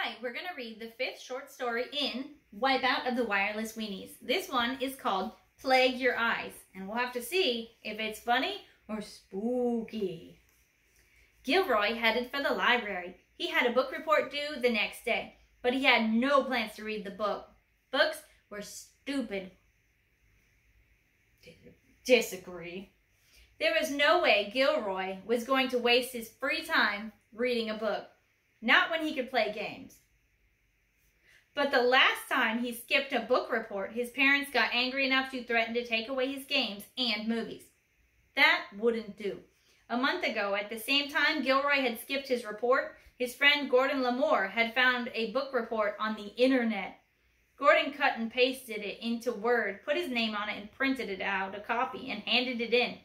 Alright, we're going to read the 5th short story in Wipeout of the Wireless Weenies. This one is called Plague Your Eyes, and we'll have to see if it's funny or spooky. Gilroy headed for the library. He had a book report due the next day, but he had no plans to read the book. Books were stupid. Disagree. There was no way Gilroy was going to waste his free time reading a book. Not when he could play games. But the last time he skipped a book report, his parents got angry enough to threaten to take away his games and movies. That wouldn't do. A month ago, at the same time Gilroy had skipped his report, his friend Gordon Lubar had found a book report on the internet. Gordon cut and pasted it into Word, put his name on it, and printed it out, a copy, and handed it in.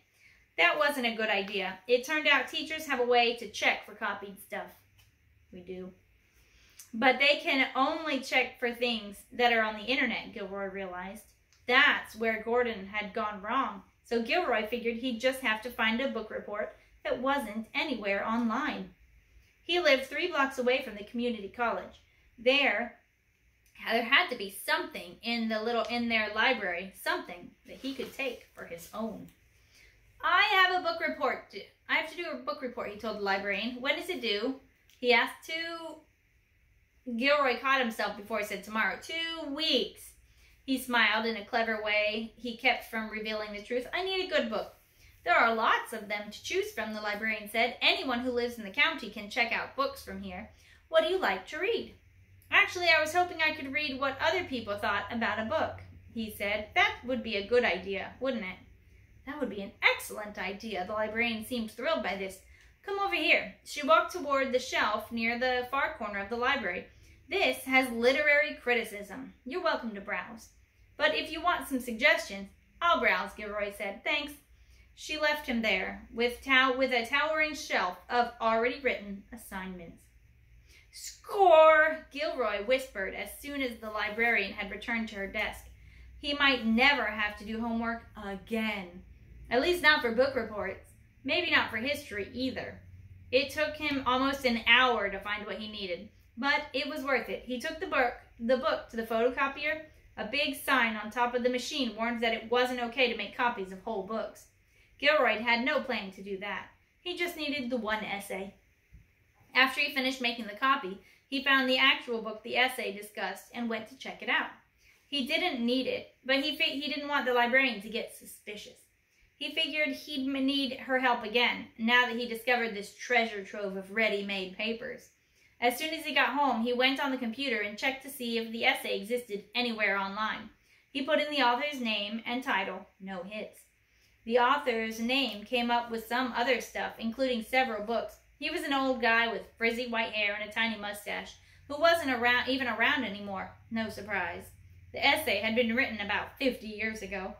That wasn't a good idea. It turned out teachers have a way to check for copied stuff. We do. But they can only check for things that are on the internet, Gilroy realized. That's where Gordon had gone wrong. So Gilroy figured he'd just have to find a book report that wasn't anywhere online. He lived 3 blocks away from the community college. There had to be something in their library, something that he could take for his own. I have a book report. I have to do a book report, he told the librarian. When is it due? He asked Gilroy caught himself before he said tomorrow. 2 weeks. He smiled in a clever way he kept from revealing the truth. I need a good book. There are lots of them to choose from, the librarian said. Anyone who lives in the county can check out books from here. What do you like to read? Actually, I was hoping I could read what other people thought about a book, he said. That would be a good idea, wouldn't it? That would be an excellent idea. The librarian seemed thrilled by this. Come over here. She walked toward the shelf near the far corner of the library. This has literary criticism. You're welcome to browse. But if you want some suggestions, I'll browse, Gilroy said. Thanks. She left him there with a towering shelf of already written assignments. Score! Gilroy whispered as soon as the librarian had returned to her desk. He might never have to do homework again. At least not for book reports. Maybe not for history either. It took him almost an hour to find what he needed, but it was worth it. He took the book to the photocopier. A big sign on top of the machine warned that it wasn't okay to make copies of whole books. Gilroy had no plan to do that. He just needed the one essay. After he finished making the copy, he found the actual book the essay discussed and went to check it out. He didn't need it, but he didn't want the librarian to get suspicious. He figured he'd need her help again, now that he discovered this treasure trove of ready-made papers. As soon as he got home, he went on the computer and checked to see if the essay existed anywhere online. He put in the author's name and title, no hits. The author's name came up with some other stuff, including several books. He was an old guy with frizzy white hair and a tiny mustache, who wasn't even around anymore. No surprise. The essay had been written about 50 years ago.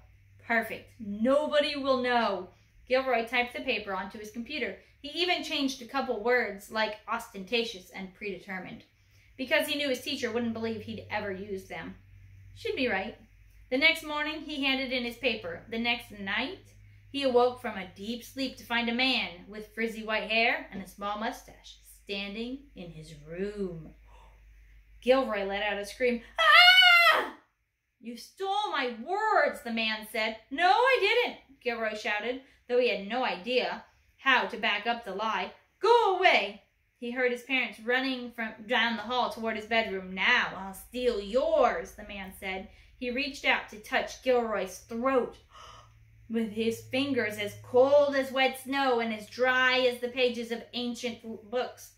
Perfect. Nobody will know. Gilroy typed the paper onto his computer. He even changed a couple words like ostentatious and predetermined, because he knew his teacher wouldn't believe he'd ever used them. Should be right. The next morning, he handed in his paper. The next night, he awoke from a deep sleep to find a man with frizzy white hair and a small mustache standing in his room. Gilroy let out a scream. Ah! You stole my words, the man said. No, I didn't, Gilroy shouted, though he had no idea how to back up the lie. Go away! He heard his parents running down the hall toward his bedroom. Now I'll steal yours, the man said. He reached out to touch Gilroy's throat with his fingers as cold as wet snow and as dry as the pages of ancient books.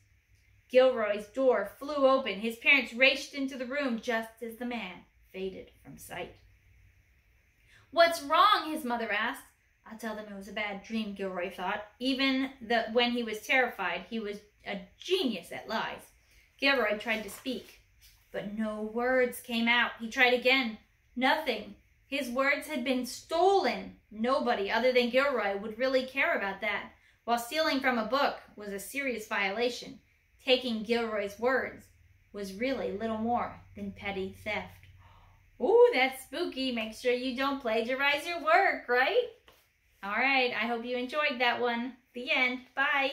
Gilroy's door flew open. His parents raced into the room just as the man faded from sight. What's wrong? His mother asked. I'll tell them it was a bad dream, Gilroy thought. Even when he was terrified, he was a genius at lies. Gilroy tried to speak, but no words came out. He tried again. Nothing. His words had been stolen. Nobody other than Gilroy would really care about that. While stealing from a book was a serious violation, taking Gilroy's words was really little more than petty theft. Ooh, that's spooky. Make sure you don't plagiarize your work, right? All right, I hope you enjoyed that one. The end. Bye.